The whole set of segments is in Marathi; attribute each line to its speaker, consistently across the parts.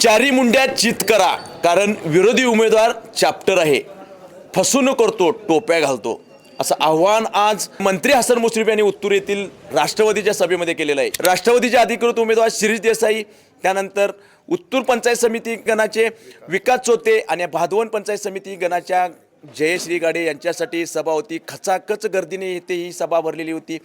Speaker 1: चारी मुंड्या चित करा, कारण विरोधी उमेदवार चॅप्टर आहे, फसवणूक करतो, टोप्या घालतो, असं आव्हान आज मंत्री हसन मुश्रीफ यांनी उत्तूर येथील राष्ट्रवादीच्या सभेमध्ये केलेलं आहे. राष्ट्रवादीचे अधिकृत उमेदवार शिरीष देसाई, त्यानंतर उत्तूर पंचायत समिती गणाचे विकास चोते आणि भादवण पंचायत समिती गणाच्या जयश्री गाडे यांच्यासाठी सभा होती. खचाखच गर्दीने येथे ही सभा भरलेली होती.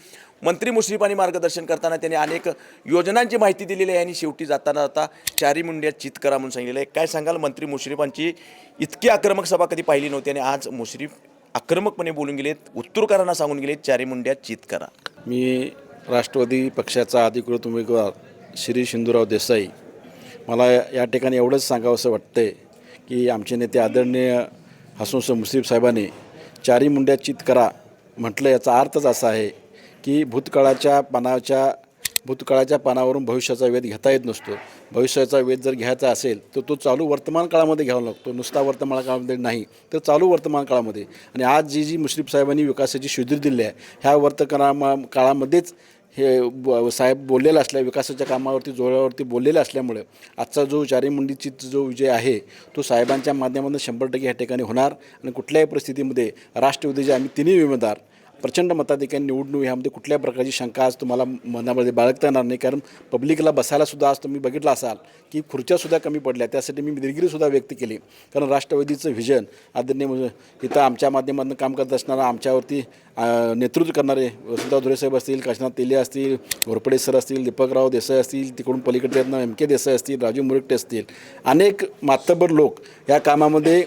Speaker 1: मंत्री मुश्रीफांनी मार्गदर्शन करताना त्यांनी अनेक योजनांची माहिती दिलेली आहे आणि शेवटी जाताना चारी मुंड्या चित करा म्हणून सांगितलेलं आहे. काय सांगाल, मंत्री मुश्रीफांची इतकी आक्रमक सभा कधी पाहिली नव्हती आणि आज मुश्रीफ आक्रमकपणे बोलून गेलेत, उत्तूरकरांना सांगून गेलेत चारी मुंड्या चित करा.
Speaker 2: मी राष्ट्रवादी पक्षाचा अधिकृत उमेदवार श्री शिंदूराव देसाई, मला या ठिकाणी एवढंच सांगावंसं वाटतंय की आमचे नेते आदरणीय हसन मुश्रीफ साहेबांनी चारी मुंड्या चित करा म्हटलं, याचा अर्थच असा आहे की भूतकाळाच्या पानावरून भविष्याचा वेध घेता येत नसतो. भविष्याचा वेध जर घ्यायचा असेल तर तो चालू वर्तमान काळामध्ये घ्यावा लागतो, नुसता वर्तमान काळामध्ये नाही तर चालू वर्तमान काळामध्ये. आणि आज जी मुश्रीफ साहेबांनी विकासाची शिदूर दिली आहे, ह्या काळामध्येच हे साहेब बोललेलं असल्या विकासाच्या कामावरती जोरावरती बोललेलं असल्यामुळे आजचा जो चारी मुंडीची जो विजय आहे तो साहेबांच्या माध्यमातून 100% ह्या ठिकाणी होणार. आणि कुठल्याही परिस्थितीमध्ये राष्ट्रवादीचे आम्ही तिन्ही उमेदवार प्रचंड मताधिक्याने निवडणूक, ह्यामध्ये कुठल्याही प्रकारची शंका आज तुम्हाला मनामध्ये बाळगता येणार नाही. कारण पब्लिकला बसायलासुद्धा आज तुम्ही बघितलं असाल की खुर्च्यासुद्धा कमी पडल्या, त्यासाठी मी दिलगिरीसुद्धा व्यक्त केली. कारण राष्ट्रवादीचं व्हिजन आदरणीय इथं आमच्या माध्यमातून काम करत असणारा, आमच्यावरती नेतृत्व करणारे वसंतराव धुरेसाहेब असतील, काशीनाथ तेली असतील, घोरपडे सर असतील, दीपकराव देसाई असतील, तिकडून पलीकडे MK देसाई असतील, राजू मुरगटे असतील, अनेक मातब्बर लोक या कामामध्ये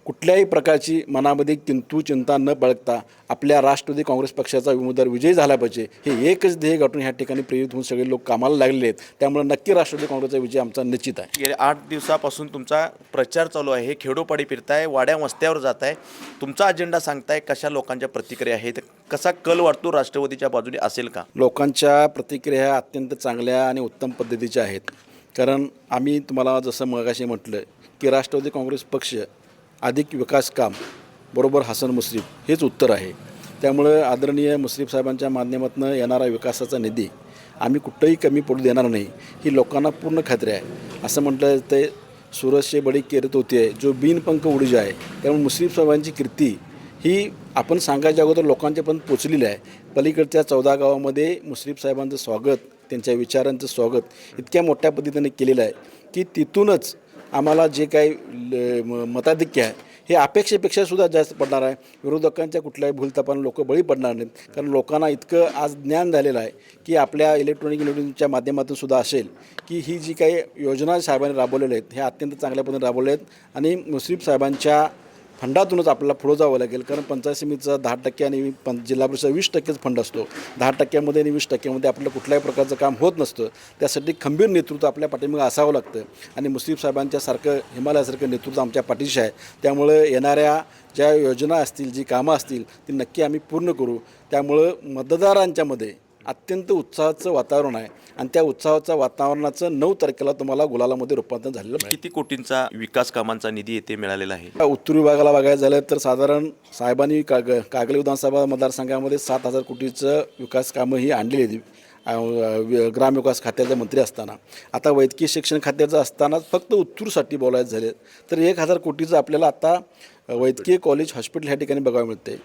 Speaker 2: कुठल्याही प्रकारची मनामध्ये किंतु चिंता न बाळगता आपल्या राष्ट्रवादी काँग्रेस पक्षाचा उमेदवार विजयी झाला पाहिजे हे एकच ध्येय गाठून ह्या ठिकाणी प्रेरित होऊन सगळे लोक कामाला लागलेले आहेत. त्यामुळे नक्की राष्ट्रवादी काँग्रेसचा विजय आमचा निश्चित आहे.
Speaker 1: गेल्या 8 दिवसापासून तुमचा प्रचार चालू आहे, खेडोपाडी फिरताय, वाड्या वस्त्यावर जाताय, तुमचा अजेंडा सांगताय, कशा लोकांच्या प्रतिक्रिया आहेत, कसा कल वाटतो राष्ट्रवादीच्या बाजूने असेल का?
Speaker 2: लोकांच्या प्रतिक्रिया अत्यंत चांगल्या आणि उत्तम पद्धतीच्या आहेत. कारण आम्ही तुम्हाला जसं मगाशी म्हटलं की राष्ट्रवादी काँग्रेस पक्ष अधिक विकास काम बरोबर हसन मुश्रीफ हेच उत्तर आहे. त्यामुळं आदरणीय मुश्रीफ साहेबांच्या माध्यमातून येणारा विकासाचा निधी आम्ही कुठंही कमी पडू देणार नाही ही लोकांना पूर्ण खात्री आहे. असं म्हटलं ते सूरज से बडी कीर्त होती आहे जो बिनपंख उडी जाए. त्यामुळे मुश्रीफ साहेबांची कीर्ती ही आपण सांगायच्या अगोदर लोकांच्यापर्यंत पोचलेली आहे. पलीकडच्या 14 गावामध्ये मुश्रीफ साहेबांचं स्वागत, त्यांच्या विचारांचं स्वागत इतक्या मोठ्या पद्धतीने केलेलं आहे की तिथूनच आम्हाला जे काही मताधिक्य आहे हे अपेक्षेपेक्षा सुद्धा जास्त पडणार आहे. विरोधकांच्या कुठल्याही भूलथापानं लोक बळी पडणार नाहीत. कारण लोकांना इतकं आज ज्ञान झालेलं आहे की आपल्या इलेक्ट्रॉनिकच्या माध्यमातून सुद्धा असेल की ही जी काही योजना साहेबांनी राबवलेल्या आहेत ह्या अत्यंत चांगल्या पद्धतीने राबवल्या आहेत. आणि मुश्रीफ साहेबांच्या फंडातूनच आपल्याला पुढं जावं लागेल. कारण पंचायत समितीचा 10% आणि जिल्हा परिषद 20%च फंड असतो. 10% आणि 20% आपल्याला कुठल्याही प्रकारचं काम होत नसतं. त्यासाठी खंबीर नेतृत्व आपल्या पाठीमागे असावं लागतं. आणि मुश्रीफ साहेबांच्यासारखं हिमालयासारखं नेतृत्व आमच्या पाठीशी आहे. त्यामुळं येणाऱ्या ज्या योजना असतील, जी कामं असतील ती नक्की आम्ही पूर्ण करू. त्यामुळं मतदारांच्यामध्ये अत्यंत उत्साहाचं वातावरण आहे आणि त्या उत्साहाच्या वातावरणाचं 9 तारखेला तुम्हाला गुलालामध्ये रूपांतर झालेलं आहे.
Speaker 1: किती कोटींचा विकास कामांचा निधी येथे मिळालेला आहे?
Speaker 2: उत्तर विभागाला बघायचं झालं तर साधारण साहेबांनी कागल विधानसभा मतदारसंघामध्ये 7,000 कोटीचं विकास कामं ही आणलेली होती ग्रामविकास खात्याचे मंत्री असताना. आता वैद्यकीय शिक्षण खात्याचं असताना फक्त उत्तूरसाठी बोलायचं झाले तर 1,000 कोटीचं आपल्याला आता वैद्यकीय कॉलेज हॉस्पिटल ह्या ठिकाणी बघायला मिळते.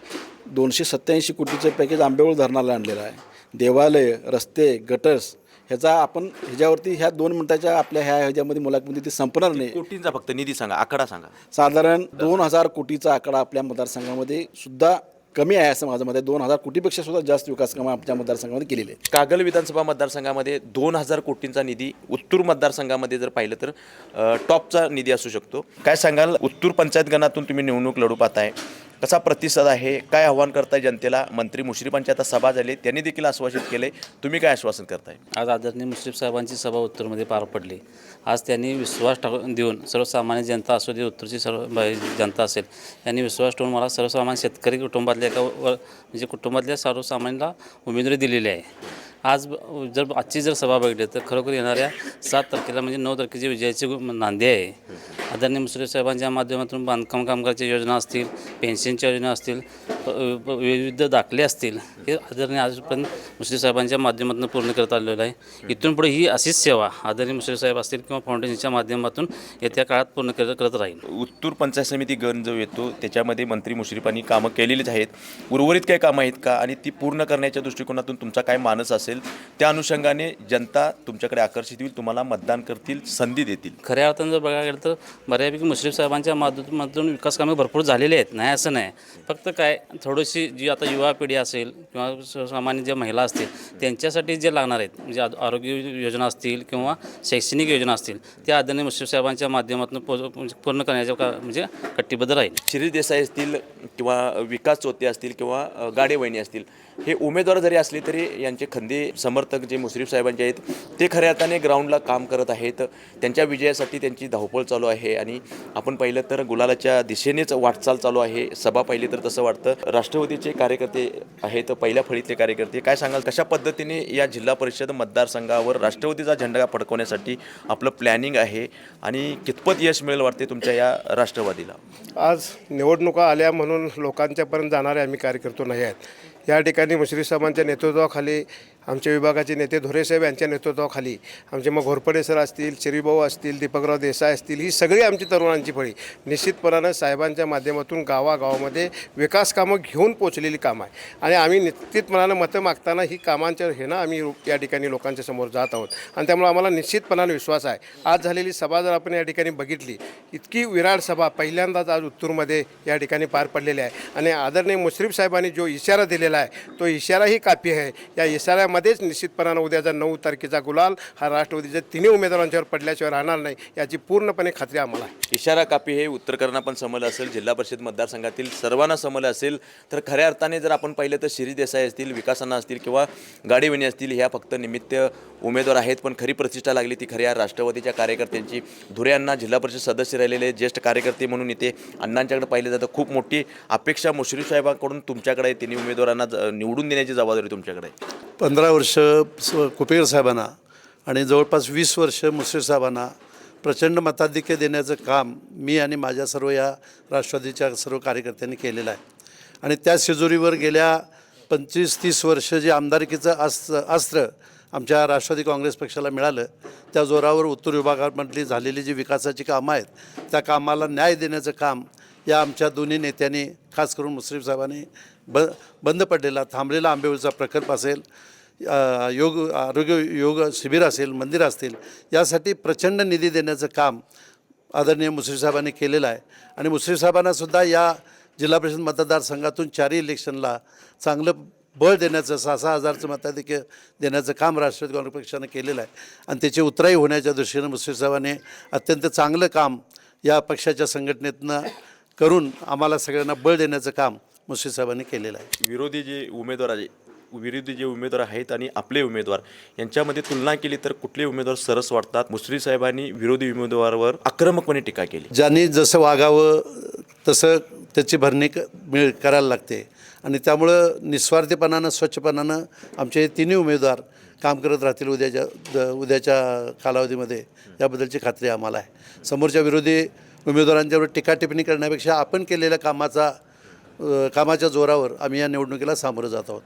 Speaker 2: 287 कोटीचं पॅकेज आंबेवळ धरणाला आणलेलं आहे. देवालय, रस्ते, गटर्स ह्याचा आपण ह्याच्यावरती ह्या 2 मिनिटाच्या आपल्या ह्याच्यामध्ये मुलाखतीमध्ये ते संपणार नाही.
Speaker 1: कोटींचा फक्त निधी सांगा, आकडा सांगा.
Speaker 2: साधारण 2,000 कोटीचा आकडा आपल्या मतदारसंघामध्ये सुद्धा कमी आहे असं माझं मत आहे. 2,000 कोटीपेक्षा सुद्धा जास्त विकास कामं आमच्या मतदारसंघामध्ये केलेली आहे.
Speaker 1: कागल विधानसभा मतदारसंघामध्ये 2,000 कोटींचा निधी, उत्तूर मतदारसंघामध्ये जर पाहिलं तर टॉपचा निधी असू शकतो. काय सांगाल, उत्तूर पंचायत गणातून तुम्ही निवडणूक लढू पाहताय, कसा प्रतिसाद आहे, काय आव्हान करताय जनतेला? मंत्री मुश्रीफांची आता सभा झाली, त्यांनी देखील आश्वासित केले, तुम्ही काय आश्वासन करताय?
Speaker 3: आज आदरणीय मुश्रीफ साहेबांची सभा उत्तरमध्ये पार पडली. आज त्यांनी विश्वास देऊन सर्वसामान्य जनता असू दे, उत्तरची सर्व जनता असेल, यांनी विश्वास ठेवून मला सर्वसामान्य शेतकरी कुटुंबातल्या म्हणजे कुटुंबातल्या सर्वसामान्यांना उमेदवारी दिलेली आहे. आज आजची जर सभा बघितली तर खरोखर येणाऱ्या 7 तारखेला म्हणजे 9 तारखेची विजयाची नांदी आहे. आदरणीय मुश्रीफ साहेबांच्या माध्यमातून बांधकाम कामगारच्या योजना असतील, पेन्शनच्या योजना असतील, विविध दाखले असतील हे आदरणीय आजपर्यंत मुश्रीफ साहेबांच्या माध्यमातून पूर्ण करत आलेलं आहे. इथून पुढे ही अशीच सेवा आदरणीय मुश्रीफ साहेब असतील किंवा फाउंडेशनच्या माध्यमातून येत्या काळात पूर्ण करत राहील.
Speaker 1: उत्तूर पंचायत समिती गण जो येतो त्याच्यामध्ये मंत्री मुश्रीफांनी कामं केलेलीच आहेत. उर्वरित काही कामं आहेत का आणि ती पूर्ण करण्याच्या दृष्टिकोनातून तुमचा काय मानस असेल त्या अनुषंगाने जनता तुमच्याकडे आकर्षित होईल, तुम्हाला मतदान करतील, संधी देतील?
Speaker 3: खऱ्या अर्थानं जर बघायला गेलं तर बऱ्यापैकी मुश्रीफ साहेबांच्या माध्यमातून विकास कामे भरपूर झालेली आहेत, नाही असं नाही. फक्त काय थोडीशी जी आता युवा पिढी असेल किंवा सामान्य ज्या महिला असतील त्यांच्यासाठी जे लागणार आहेत म्हणजे आरोग्य योजना असतील किंवा शैक्षणिक योजना असतील त्या आदरणीय मुश्रीफ साहेबांच्या माध्यमातून पूर्ण करण्याच्या म्हणजे कटिबद्ध राहील.
Speaker 1: शिरीष देसाई असतील किंवा विकास चोते असतील किंवा गाडे वहिनी असतील, हे उमेदवार जरी असले तरी यांचे खंदे समर्थक जे मुश्रीफ साहेबांचे आहेत ते खऱ्या अर्थाने ग्राउंडला काम करत आहेत. त्यांच्या विजयासाठी त्यांची धावपळ चालू आहे आणि आपण पाहिलं तर गुलालाच्या दिशेनेच वाटचाल चालू आहे. सभा पाहिली तर तसं वाटतं. राष्ट्रवादीचे कार्यकर्ते आहेत, पहिल्या फळीतले कार्यकर्ते, काय सांगाल कशा पद्धतीने या जिल्हा परिषद मतदारसंघावर राष्ट्रवादीचा झेंडा फडकवण्यासाठी आपलं प्लॅनिंग आहे आणि कितपत यश मिळेल वाटते तुमच्या या राष्ट्रवादीला?
Speaker 4: आज निवडणुका आल्या म्हणून लोकांच्यापर्यंत जाणारे आम्ही कार्यकर्ते नाही आहेत. या ठिकाणी मुश्रीफ साहेबांच्या नेतृत्वाखाली आमचे विभागाचे नेते धोरेसाहेब यांच्या नेतृत्वाखाली आमचे मग घोरपडे सर असतील, चिरीभाऊ असतील, दीपकराव देसाई असतील, ही सगळी आमची तरुणांची फळी निश्चितपणानं साहेबांच्या माध्यमातून गावागावामध्ये विकास कामं घेऊन पोचलेली कामं आहे आणि आम्ही निश्चितपणानं मतं मागताना ही कामांच्या हे ना आम्ही या ठिकाणी लोकांच्या समोर जात आहोत आणि त्यामुळे आम्हाला निश्चितपणानं विश्वास आहे. आज झालेली सभा जर आपण या ठिकाणी बघितली, इतकी विराट सभा पहिल्यांदाच आज उत्तूरमध्ये या ठिकाणी पार पडलेली आहे आणि आदरणीय मुश्रीफ साहेबांनी जो इशारा दिलेला आहे तो इशाराही काफी आहे. या इशाऱ्यामध्येच निश्चितपणानं उद्याचा 9 तारखेचा गुलाल हा राष्ट्रवादीच्या तिन्ही उमेदवारांच्यावर पडल्याशिवाय राहणार नाही याची पूर्णपणे खात्री आम्हाला आहे.
Speaker 1: इशारा कापी हे उत्तरकरणा पण समजलं असेल, जिल्हा परिषद मतदारसंघातील सर्वांना समजलं असेल. तर खऱ्या अर्थाने जर आपण पाहिलं तर शिरीष देसाई असतील, विकासांना असतील किंवा गाडीवणी असतील, ह्या फक्त निमित्त उमेदवार आहेत, पण खरी प्रतिष्ठा लागली ती खऱ्या राष्ट्रवादीच्या कार्यकर्त्यांची. धुरे अण्णा जिल्हा परिषद सदस्य राहिलेले ज्येष्ठ कार्यकर्ते म्हणून इथे अण्णांच्याकडे पाहिलं जातं. खूप मोठी अपेक्षा मुश्रीफ साहेबांकडून तुमच्याकडे आहे. तिन्ही उमेदवारांना निवडून देण्याची जबाबदारी तुमच्याकडे आहे.
Speaker 5: 15 वर्ष कुपेकर साहेबांना आणि जवळपास 20 वर्ष मुश्रीफ साहेबांना प्रचंड मताधिक्य देण्याचं काम मी आणि माझ्या सर्व या राष्ट्रवादीच्या सर्व कार्यकर्त्यांनी केलेलं आहे आणि त्या शेजोरीवर गेल्या 25-30 वर्ष जे आमदारकीचं अस्त्र आमच्या राष्ट्रवादी काँग्रेस पक्षाला मिळालं त्या जोरावर उत्तर विभागामधली झालेली जी विकासाची कामं आहेत त्या कामाला न्याय देण्याचं काम या आमच्या दोन्ही नेत्यांनी, खास करून मुश्रीफ साहेबांनी बंद पडलेला थांबलेला आंबेवलीचा प्रकल्प असेल, योग शिबिर असेल, मंदिर असतील, यासाठी प्रचंड निधी देण्याचं काम आदरणीय मुश्रीफ साहेबांनी केलेलं आहे आणि मुश्रीफ साहेबांनासुद्धा या जिल्हा परिषद मतदारसंघातून 4 इलेक्शनला चांगलं बळ देण्याचं 6,000 हजारचं मताधिक्य देण्याचं काम राष्ट्रवादी काँग्रेस पक्षानं केलेलं आहे आणि त्याची उतराई होण्याच्या दृष्टीनं मुश्रीफ साहेबांनी अत्यंत चांगलं काम या पक्षाच्या संघटनेतनं करून आम्हाला सगळ्यांना बळ देण्याचं काम मुश्रीफ साहेबांनी केलेलं आहे.
Speaker 1: विरोधी जे उमेदवार आहेत आणि आपले उमेदवार यांच्यामध्ये तुलना केली तर कुठले उमेदवार सरस वाटतात? मुश्रीफ साहेबांनी विरोधी उमेदवारावर आक्रमकपणे टीका केली.
Speaker 5: ज्यांनी जसं वागावं तसं त्याची भरणी करायला लागते आणि त्यामुळं निस्वार्थीपणानं स्वच्छपणानं आमचे हे तिन्ही उमेदवार काम करत राहतील उद्याच्या कालावधीमध्ये, याबद्दलची खात्री आम्हाला आहे. समोरच्या विरोधी उमेदवारांच्यावर टीका टिप्पणी करण्यापेक्षा आपण केलेल्या कामाच्या जोरावर आम्ही या निवडणुकीला सामोरं जात आहोत.